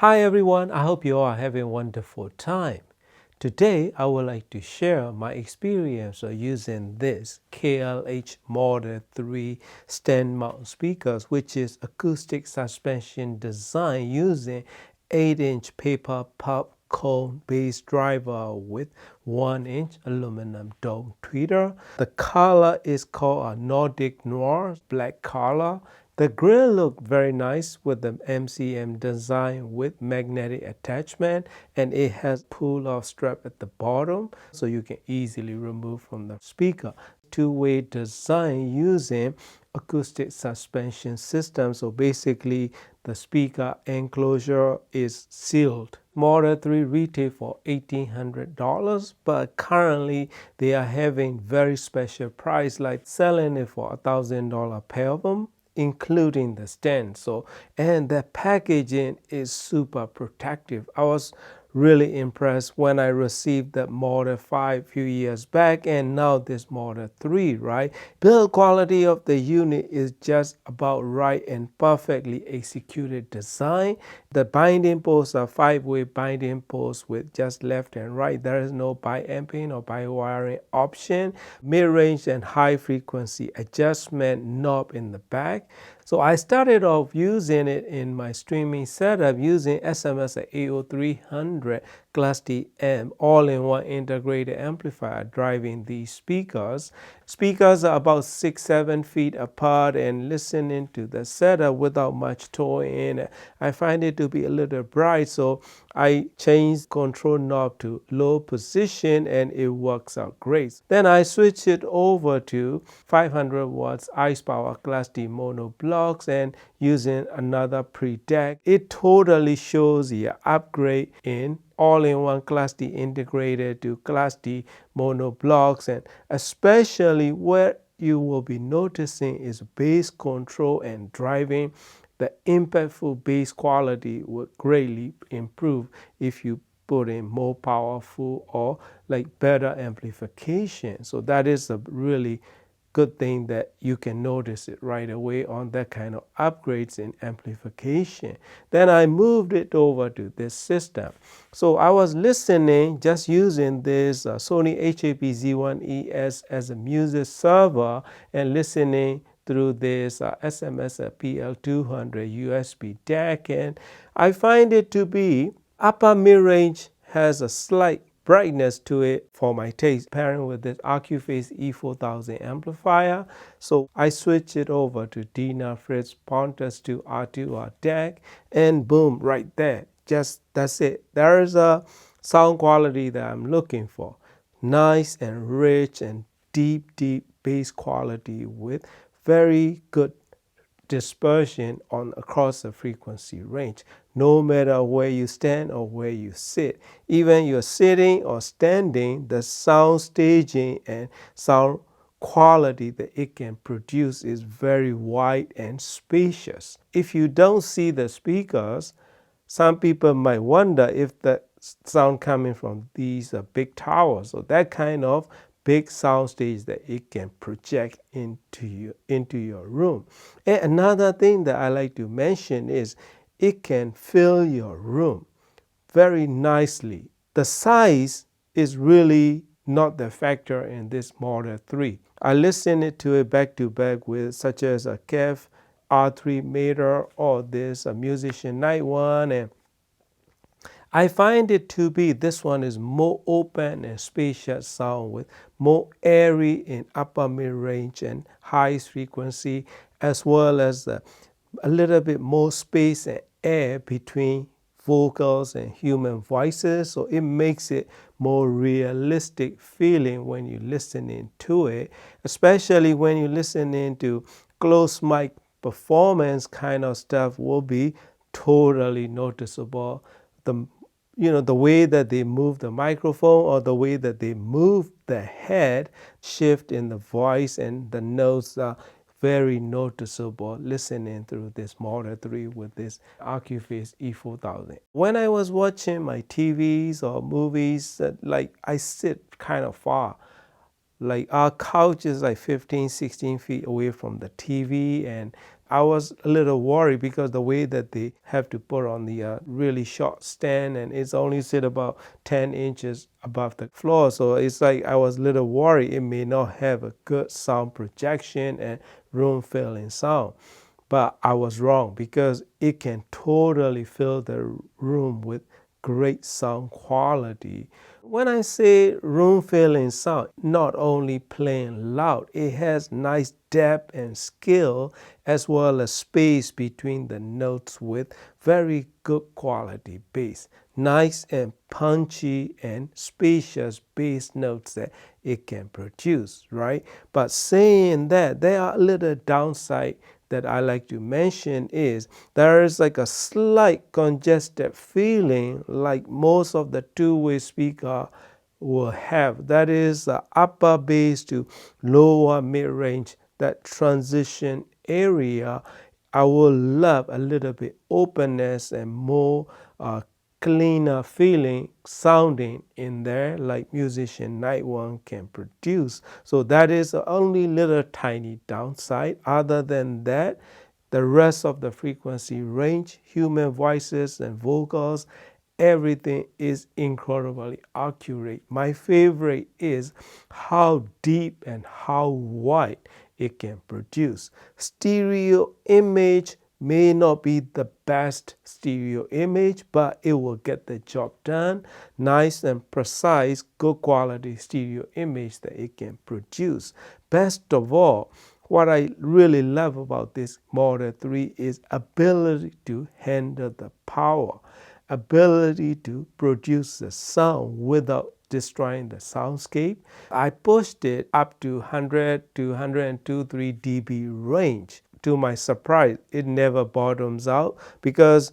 Hi everyone, I hope you all are having a wonderful time. Today I would like to share my experience of using this KLH Model 3 stand mount speakers, which is acoustic suspension design using 8-inch paper pop cone bass driver with 1-inch aluminum dome tweeter. The color is called a Nordic Noir black color. The grill looked very nice with the MCM design with magnetic attachment, and it has pull-off strap at the bottom so you can easily remove from the speaker. Two-way design using acoustic suspension system. So basically the speaker enclosure is sealed. Model 3 retail for $1,800, but currently they are having very special price, like selling it for $1,000 pair of them, including the stand. And the packaging is super protective. I was really impressed when I received the Model 5 a few years back, and now this Model 3, right? Build quality of the unit is just about right and perfectly executed design. The binding posts are 5-way binding posts with just left and right. There is no bi-amping or bi-wiring option. Mid-range and high frequency adjustment knob in the back. So I started off using it in my streaming setup using SMS AO300 Class D M all-in-one integrated amplifier driving these speakers. Speakers are about 6-7 feet apart, and listening to the setup without much toy in it, I find it to be a little bright, so I changed control knob to low position and it works out great. Then I switched it over to 500 watts Ice Power Class D mono blocks and using another pre-deck. It totally shows the upgrade in all-in-one Class D integrated to Class D mono blocks, and especially where you will be noticing is bass control and driving. The impactful bass quality would greatly improve if you put in more powerful or like better amplification. So that is a really good thing that you can notice it right away on that kind of upgrades in amplification. Then I moved it over to this system. So I was listening just using this Sony HAP-Z1ES as a music server and listening through this SMS PL200 USB DAC, and I find it to be upper mid-range, has a slight brightness to it for my taste, pairing with this Accuphase E4000 amplifier. So I switch it over to Dina Fritz Pontus 2 R2R DAC, and boom, right there. Just that's it. There is a sound quality that I'm looking for. Nice and rich and deep bass quality with very good dispersion on across the frequency range, no matter where you stand or where you sit. Even you're sitting or standing, the sound staging and sound quality that it can produce is very wide and spacious. If you don't see the speakers, some people might wonder if the sound coming from these big towers, so that kind of big sound stage that it can project into your room. And another thing that I like to mention is it can fill your room very nicely. The size is really not the factor in this Model 3. I listened to it back to back with such as a KEF R3 Mater or this Musician Night One, and I find it to be this one is more open and spacious sound with more airy in upper mid-range and high frequency, as well as a little bit more space and air between vocals and human voices. So it makes it more realistic feeling when you're listening to it, especially when you're listening to close mic performance kind of stuff will be totally noticeable. The way that they move the microphone or the way that they move the head, shift in the voice and the notes are very noticeable listening through this Model 3 with this Accuphase E4000. When I was watching my TVs or movies, like I sit kind of far. Like our couch is like 15, 16 feet away from the TV, and I was a little worried because the way that they have to put on the really short stand, and it's only sit about 10 inches above the floor. So it's like I was a little worried it may not have a good sound projection and room filling sound. But I was wrong because it can totally fill the room with great sound quality. When I say room filling sound, not only playing loud, it has nice depth and skill as well as space between the notes with very good quality bass. Nice and punchy and spacious bass notes that it can produce, right? But saying that, there are a little downside that I like to mention is there is like a slight congested feeling like most of the two-way speaker will have. That is the upper bass to lower mid-range, that transition area. I would love a little bit openness and more cleaner feeling sounding in there like musician Night One can produce. So that is the only little tiny downside. Other than that, the rest of the frequency range, human voices and vocals, everything is incredibly accurate. My favorite is how deep and how wide it can produce. Stereo image may not be the best stereo image, but it will get the job done. Nice and precise, good quality stereo image that it can produce. Best of all, what I really love about this Model 3 is ability to handle the power, ability to produce the sound without destroying the soundscape. I pushed it up to 100 to 102.3 dB range. To my surprise, it never bottoms out because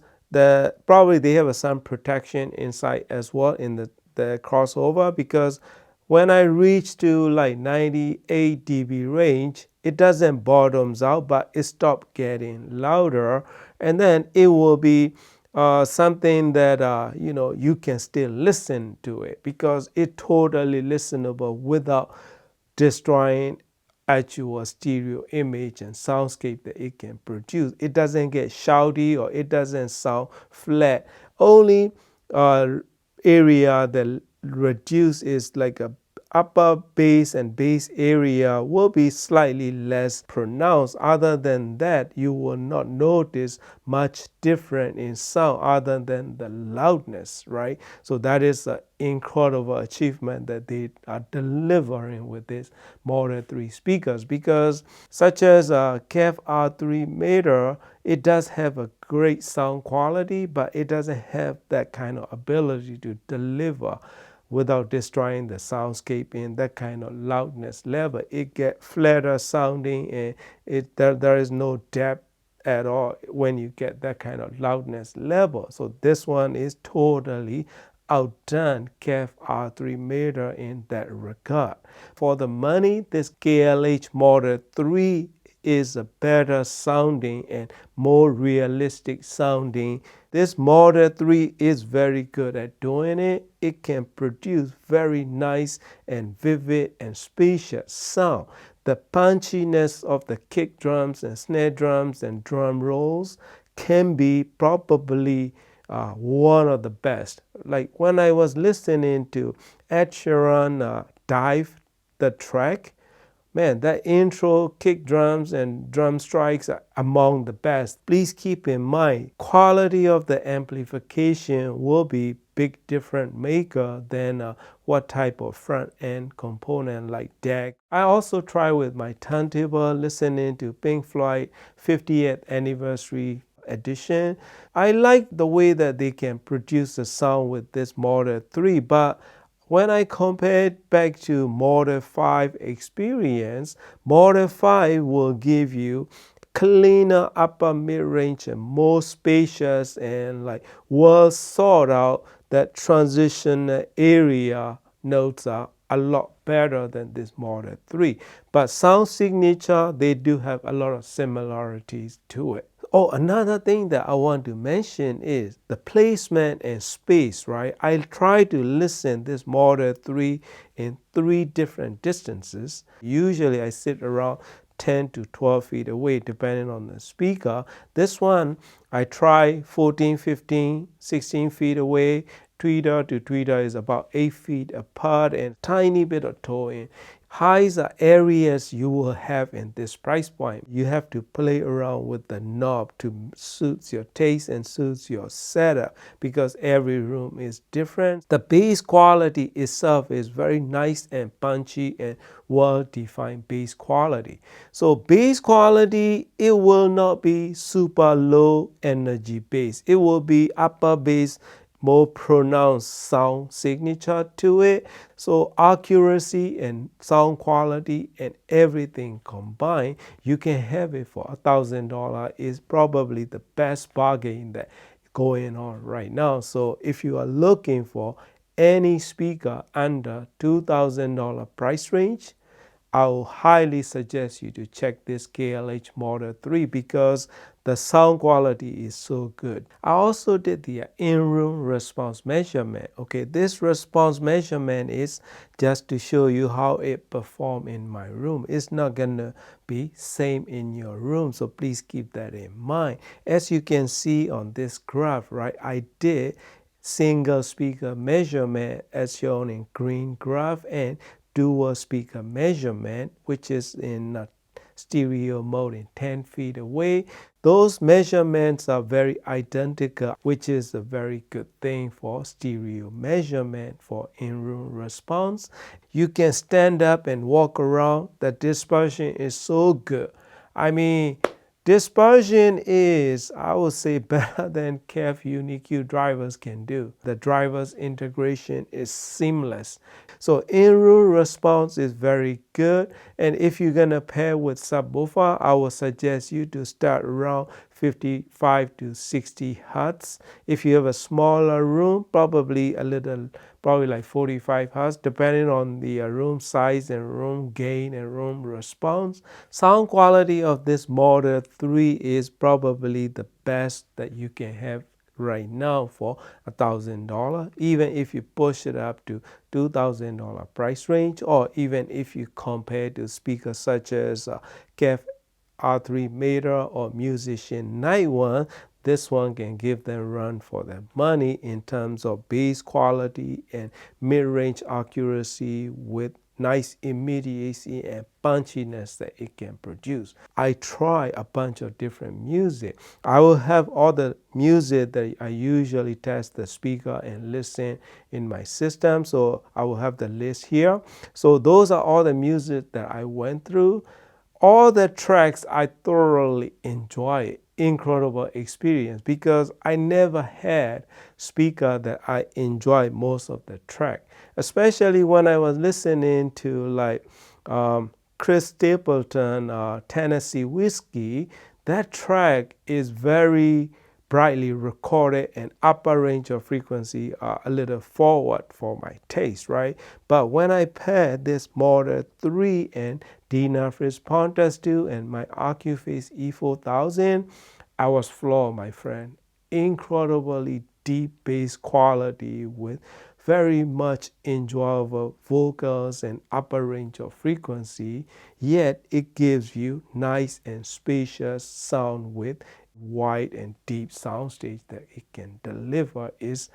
probably they have a sound protection inside as well in the crossover, because when I reach to like 98 dB range, it doesn't bottoms out, but it stopped getting louder, and then it will be something that you can still listen to it because it totally listenable without destroying actual stereo image and soundscape that it can produce. It doesn't get shouty or it doesn't sound flat. Only area that reduce is like a upper bass and bass area will be slightly less pronounced. Other than that, you will not notice much different in sound other than the loudness, right? So that is an incredible achievement that they are delivering with this Model 3 speakers, because such as a KEF R3 Mater, it does have a great sound quality, but it doesn't have that kind of ability to deliver without destroying the soundscape in that kind of loudness level. It gets flatter sounding, and there is no depth at all when you get that kind of loudness level. So this one is totally outdone KEF R3 Mater in that regard. For the money, this KLH Model 3 is a better sounding and more realistic sounding. This Model 3 is very good at doing it. It can produce very nice and vivid and spacious sound. The punchiness of the kick drums and snare drums and drum rolls can be probably one of the best. Like when I was listening to Ed Sheeran Dive, the track, man, that intro, kick drums, and drum strikes are among the best. Please keep in mind, quality of the amplification will be big difference maker than what type of front end component like DAC. I also try with my turntable listening to Pink Floyd 50th anniversary edition. I like the way that they can produce the sound with this Model 3, but when I compare it back to Model 5 experience, Model 5 will give you cleaner upper mid-range and more spacious and like well thought out. That transition area notes are a lot better than this Model 3. But sound signature, they do have a lot of similarities to it. Oh, another thing that I want to mention is the placement and space, right? I try to listen this Model 3 in 3 different distances. Usually I sit around 10 to 12 feet away depending on the speaker. This one I try 14, 15, 16 feet away. Tweeter to tweeter is about 8 feet apart and tiny bit of towing. Highs are areas you will have in this price point. You have to play around with the knob to suit your taste and suits your setup because every room is different. The bass quality itself is very nice and punchy and well-defined bass quality. So bass quality, it will not be super low energy bass. It will be upper bass, more pronounced sound signature to it. So accuracy and sound quality and everything combined, you can have it for $1,000. Is probably the best bargain that going on right now. So if you are looking for any speaker under $2,000 price range, I will highly suggest you to check this KLH Model 3 because the sound quality is so good. I also did the in-room response measurement. Okay, this response measurement is just to show you how it performed in my room. It's not gonna be same in your room, so please keep that in mind. As you can see on this graph, right, I did single speaker measurement as shown in green graph and dual speaker measurement, which is in stereo mode in 10 feet away. Those measurements are very identical, which is a very good thing for stereo measurement for in-room response. You can stand up and walk around. The dispersion is so good. I mean, dispersion is, I would say, better than KEF UniQ drivers can do. The driver's integration is seamless. So in-room response is very good. And if you're going to pair with subwoofer, I would suggest you to start around 55 to 60 hertz. If you have a smaller room, probably like 45 hertz, depending on the room size and room gain and room response. Sound quality of this Model 3 is probably the best that you can have right now for $1,000. Even if you push it up to $2,000 price range, or even if you compare to speakers such as KEF R3 Mater or Musician Night One, this one can give them run for their money in terms of bass quality and mid-range accuracy with nice immediacy and punchiness that it can produce. I try a bunch of different music. I will have all the music that I usually test the speaker and listen in my system. So I will have the list here. So those are all the music that I went through. All the tracks I thoroughly enjoy. Incredible experience because I never had speaker that I enjoy most of the track, especially when I was listening to like Chris Stapleton, Tennessee Whiskey. That track is very brightly recorded and upper range of frequency are a little forward for my taste, right? But when I paired this Model 3 and D-Nuffish Pontus 2 and my Accuphase E4000, I was floored, my friend. Incredibly deep bass quality with very much enjoyable vocals and upper range of frequency, yet it gives you nice and spacious sound with wide and deep soundstage that it can deliver. Is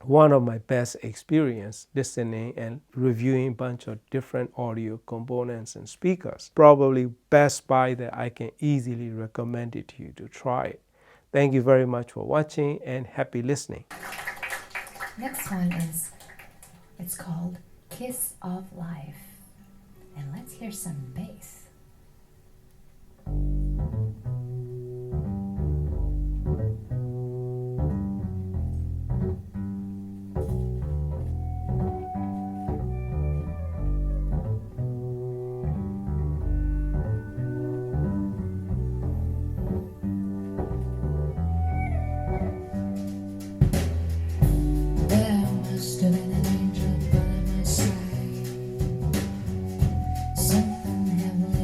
one of my best experience listening and reviewing a bunch of different audio components and speakers. Probably best buy that I can easily recommend it to you to try it. Thank you very much for watching and happy listening. Next one is, it's called Kiss of Life. And let's hear some bass. Something heavenly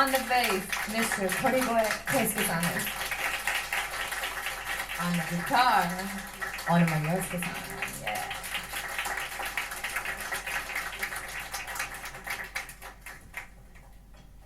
on the bass, Mr. Korigoe Keisuke-san. On the guitar, Onuma Yosuke-san. Yeah.